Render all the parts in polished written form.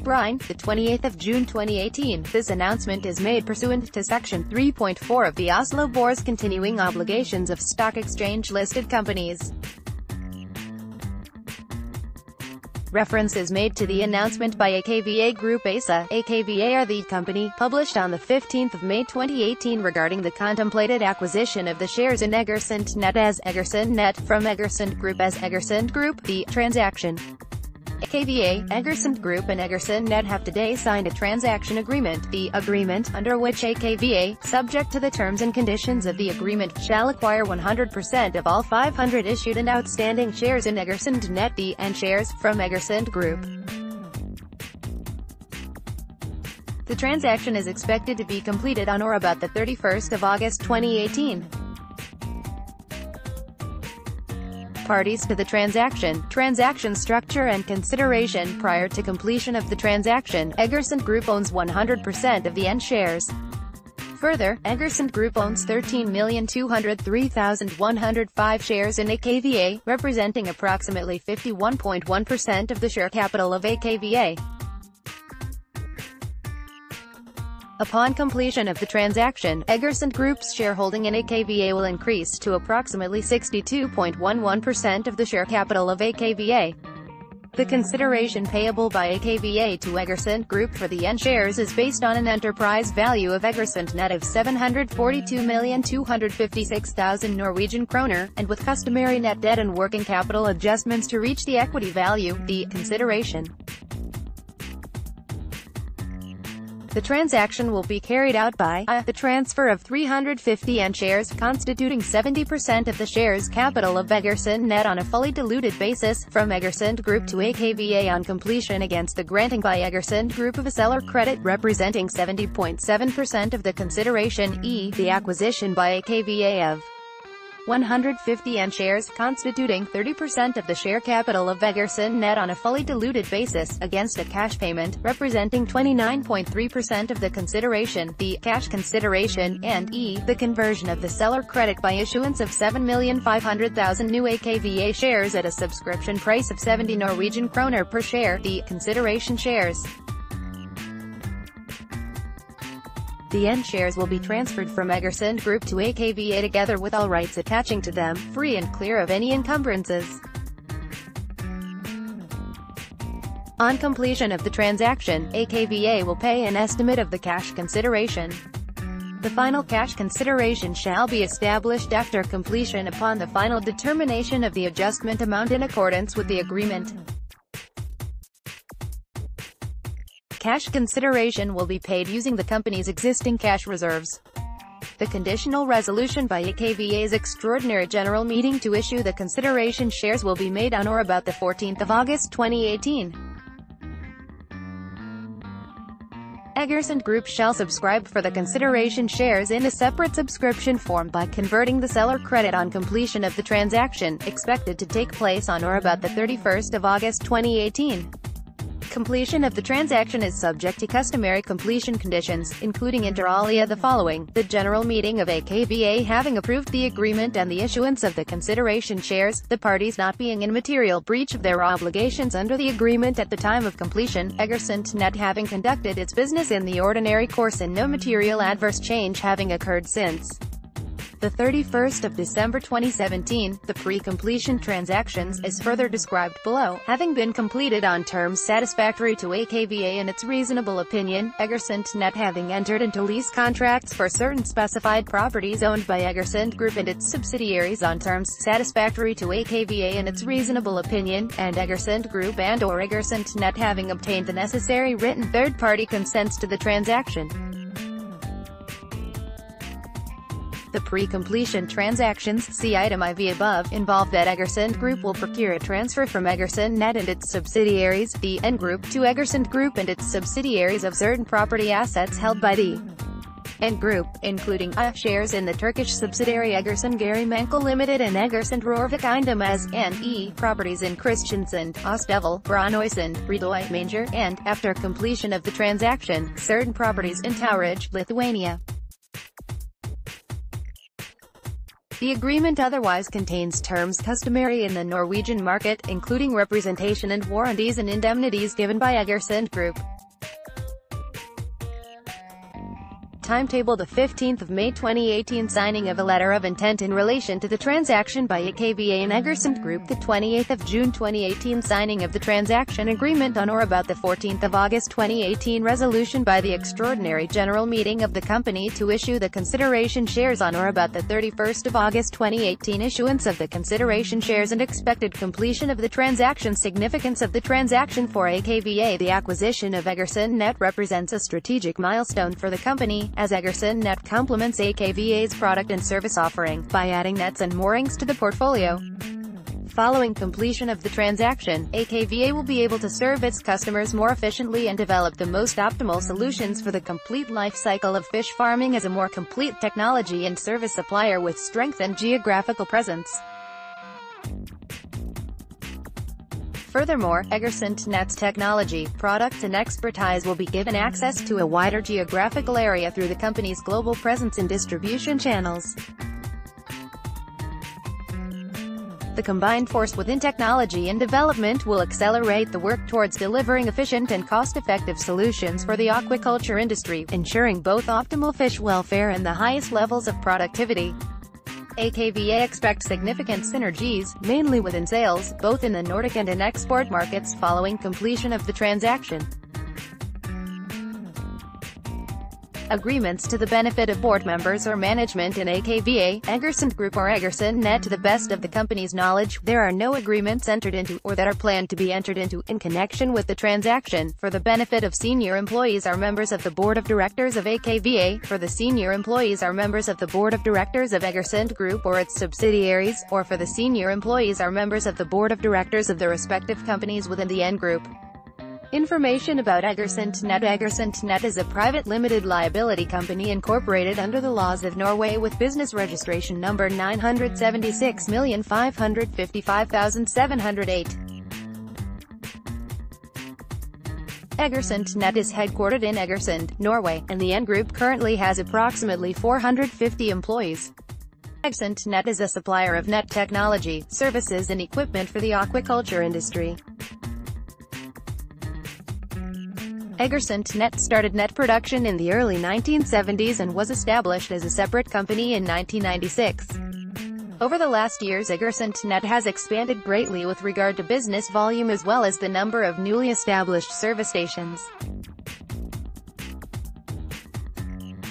Bryne, the 28th of June 2018. This announcement is made pursuant to Section 3.4 of the Oslo Børs Continuing Obligations of stock exchange-listed companies. Reference is made to the announcement by Akva Group ASA, Akva are the company, published on the 15th of May 2018 regarding the contemplated acquisition of the shares in Egersund Net AS, Egersund Net, from Egersund Group as Egersund Group. The transaction. Akva, Egersund Group and Egersund Net have today signed a transaction agreement. The agreement, under which Akva, subject to the terms and conditions of the agreement, shall acquire 100% of all 500 issued and outstanding shares in Egersund Net and shares, from Egersund Group. The transaction is expected to be completed on or about the 31st of August 2018. Parties to the transaction structure and consideration. Prior to completion of the transaction, Egersund Group owns 100% of the N shares. Further, Egersund Group owns 13,203,105 shares in Akva, representing approximately 51.1% of the share capital of Akva. Upon completion of the transaction, Egersund Group's shareholding in Akva will increase to approximately 62.11% of the share capital of Akva. The consideration payable by Akva to Egersund Group for the N shares is based on an enterprise value of Egersund Net of 742,256,000 Norwegian kroner, and with customary net debt and working capital adjustments to reach the equity value. The consideration. The transaction will be carried out by the transfer of 350 N shares, constituting 70% of the shares capital of Egersund Net on a fully diluted basis, from Egersund Group to Akva on completion, against the granting by Egersund Group of a seller credit, representing 70.7% of the consideration. The acquisition by Akva of 150 N shares, constituting 30% of the share capital of Egersund Net on a fully diluted basis, against a cash payment, representing 29.3% of the consideration. The cash consideration, and the conversion of the seller credit by issuance of 7,500,000 new Akva shares at a subscription price of 70 Norwegian kroner per share. The consideration shares. The N shares will be transferred from Egersund Group to Akva together with all rights attaching to them, free and clear of any encumbrances. On completion of the transaction, Akva will pay an estimate of the cash consideration. The final cash consideration shall be established after completion upon the final determination of the adjustment amount in accordance with the agreement. Cash consideration will be paid using the company's existing cash reserves. The conditional resolution by Akva's extraordinary general meeting to issue the consideration shares will be made on or about the 14th of August 2018. Egersund Group shall subscribe for the consideration shares in a separate subscription form by converting the seller credit on completion of the transaction, expected to take place on or about the 31st of August 2018. Completion of the transaction is subject to customary completion conditions, including inter alia the following: the general meeting of Akva having approved the agreement and the issuance of the consideration shares, the parties not being in material breach of their obligations under the agreement at the time of completion, Egersund Net having conducted its business in the ordinary course and no material adverse change having occurred since the 31st of December 2017, the pre-completion transactions, as further described below, having been completed on terms satisfactory to Akva in its reasonable opinion, Egersund Net having entered into lease contracts for certain specified properties owned by Egersund Group and its subsidiaries on terms satisfactory to Akva in its reasonable opinion, and Egersund Group and/or Egersund Net having obtained the necessary written third-party consents to the transaction. The pre-completion transactions, see item IV above, involve that Egersund Group will procure a transfer from Egersund Net and its subsidiaries, the N Group, to Egersund Group and its subsidiaries of certain property assets held by the N Group, including shares in the Turkish subsidiary Egersund Gayrimenkul Limited and Egersund Rørvik as, and properties in Kristiansand, Østfold, Brønnøysund, Ridoy, Manger, and, after completion of the transaction, certain properties in Taurage, Lithuania. The agreement otherwise contains terms customary in the Norwegian market, including representation and warranties and indemnities given by Egersund Group. timetable the 15th of May 2018 signing of a letter of intent in relation to the transaction by Akva and Egersund Group, the 28th of June 2018 signing of the transaction agreement on or about the 14th of August 2018 resolution by the extraordinary general meeting of the company to issue the consideration shares on or about the 31st of August 2018 issuance of the consideration shares and expected completion of the transaction. Significance of the transaction for Akva. The acquisition of Egersund Net represents a strategic milestone for the company, as Egersund Net complements Akva's product and service offering, by adding nets and moorings to the portfolio. Following completion of the transaction, Akva will be able to serve its customers more efficiently and develop the most optimal solutions for the complete life cycle of fish farming as a more complete technology and service supplier with strengthened geographical presence. Furthermore, Egersund Net's technology, products and expertise will be given access to a wider geographical area through the company's global presence and distribution channels. The combined force within technology and development will accelerate the work towards delivering efficient and cost-effective solutions for the aquaculture industry, ensuring both optimal fish welfare and the highest levels of productivity. Akva expects significant synergies, mainly within sales, both in the Nordic and in export markets, following completion of the transaction. Agreements to the benefit of board members or management in Akva, Egersund Group or Egersund Net. To the best of the company's knowledge, there are no agreements entered into, or that are planned to be entered into, in connection with the transaction. For the benefit of senior employees are members of the board of directors of Akva, for the senior employees are members of the board of directors of Egersund Group or its subsidiaries, or for the senior employees are members of the board of directors of the respective companies within the N Group. Information about Egersund Net. Egersund Net is a private limited liability company incorporated under the laws of Norway with business registration number 976,555,708. Egersund Net is headquartered in Egersund, Norway, and the N Group currently has approximately 450 employees. Egersund Net is a supplier of net technology, services and equipment for the aquaculture industry. Egersund Net started net production in the early 1970s and was established as a separate company in 1996. Over the last years, Egersund Net has expanded greatly with regard to business volume as well as the number of newly established service stations.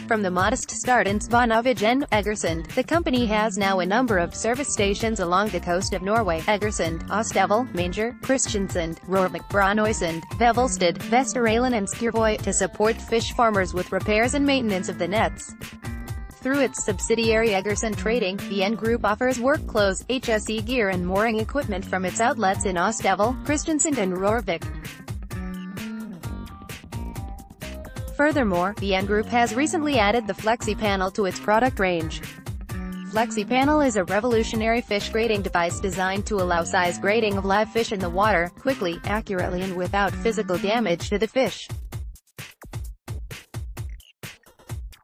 From the modest start in Svanavågen, Egersund, the company has now a number of service stations along the coast of Norway: Egersund, Ostavall, Manger, Kristiansand, Rørvik, Brønnøysund, Vevelstad, Vesterålen and Skjervøy, to support fish farmers with repairs and maintenance of the nets. Through its subsidiary Egersund Trading, the N Group offers work clothes, HSE gear and mooring equipment from its outlets in Ostavall, Kristiansand and Rørvik. Furthermore, the N Group has recently added the Flexi Panel to its product range. Flexi Panel is a revolutionary fish grading device designed to allow size grading of live fish in the water, quickly, accurately and without physical damage to the fish.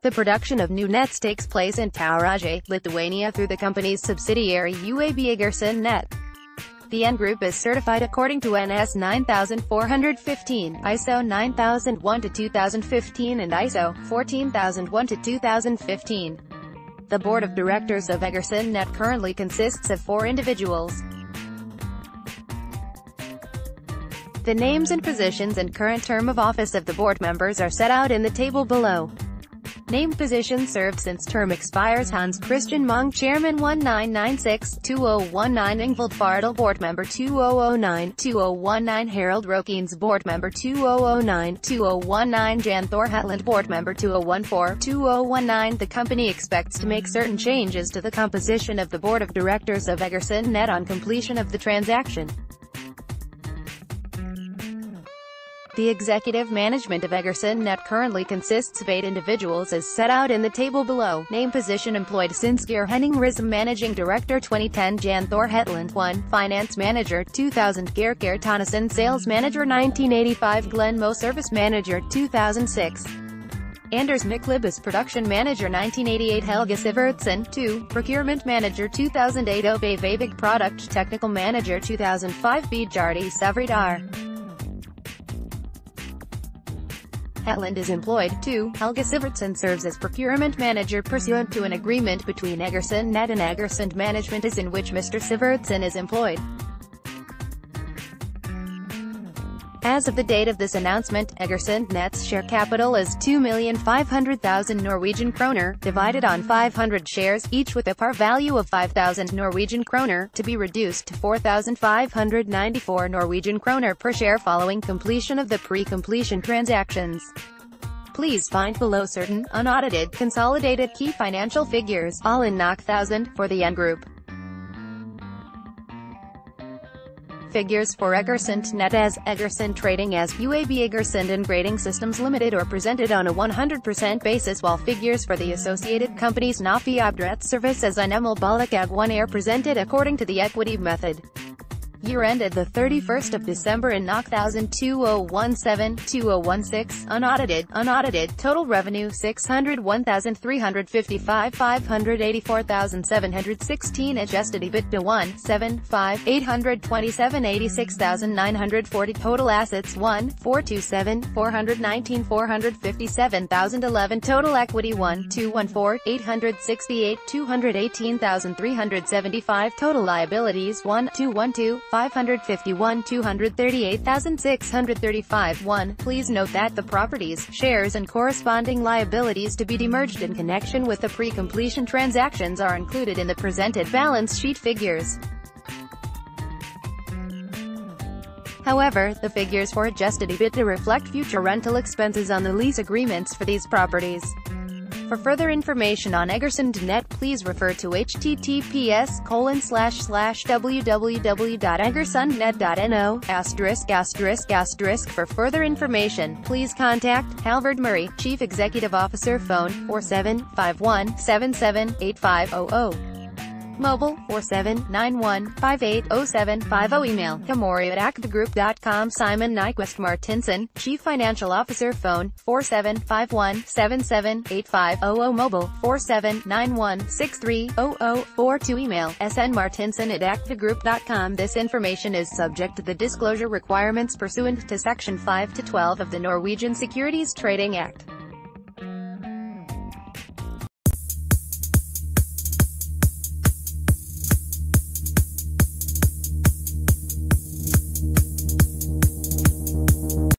The production of new nets takes place in Tauragė, Lithuania through the company's subsidiary UAB Egersund Net. The N Group is certified according to NS 9415, ISO 9001-2015 and ISO 14001-2015. The board of directors of Egersund Net currently consists of 4 individuals. The names and positions and current term of office of the board members are set out in the table below. Named position served since term expires: Hans Christian Mung, Chairman 1996-2019, Ingvild Fardal, Board Member 2009-2019, Harald Rokines, Board Member 2009-2019, Jan Thor Hatland, Board Member 2014-2019. The company expects to make certain changes to the composition of the board of directors of Egersund Net on completion of the transaction. The executive management of Egersund Net currently consists of 8 individuals as set out in the table below. Name position employed: Sinskir Henning Rism, Managing Director 2010, Jan Thor Hetland 1, Finance Manager 2000, Gerker Tonneson, Sales Manager 1985, Glenn Moe, Service Manager 2006. Anders Miklibus, Production Manager 1988, Helga Sivertsen 2, Procurement Manager 2008, Ove Vabig, Product Technical Manager 2005, Bjardi Savridar. Hetland is employed. 2. Helge Sivertsen serves as procurement manager pursuant to an agreement between Egersund Net and Egersund Management in which Mr. Sivertsen is employed. As of the date of this announcement, Egersund Net's share capital is 2,500,000 Norwegian kroner, divided on 500 shares, each with a par value of 5,000 Norwegian kroner, to be reduced to 4,594 Norwegian kroner per share following completion of the pre-completion transactions. Please find below certain, unaudited, consolidated key financial figures, all in 1,000, for the N Group. Figures for Egersund Net AS, Egersund Trading as UAB Egersund and Grading Systems Limited are presented on a 100% basis, while figures for the associated companies Nafi Abdret Service as Anemel Balak Ag 1 are presented according to the equity method. Year ended the 31st of December in 2017-2016, unaudited, total revenue 601,355, 584,716, adjusted EBITDA 1,758,827,86,940, total assets 1,427,419,457,011, total equity 1,214,868,218,375, total liabilities 1,212,551,238,635. 1. Please note that the properties, shares and corresponding liabilities to be demerged in connection with the pre-completion transactions are included in the presented balance sheet figures. However, the figures for adjusted EBITDA reflect future rental expenses on the lease agreements for these properties. For further information on Egersund Net, please refer to https://www.egersundnet.no*****. For further information, please contact Halvard Murray, Chief Executive Officer. Phone 4751778500. Mobile 4791580750. Email kamori@akvagroup.com. Simon Nyquist Martinsen, Chief Financial Officer. Phone 4751778500. Mobile 4791630042. Email snmartinsen@akvagroup.com. This information is subject to the disclosure requirements pursuant to Section 5 to 12 of the Norwegian Securities Trading Act.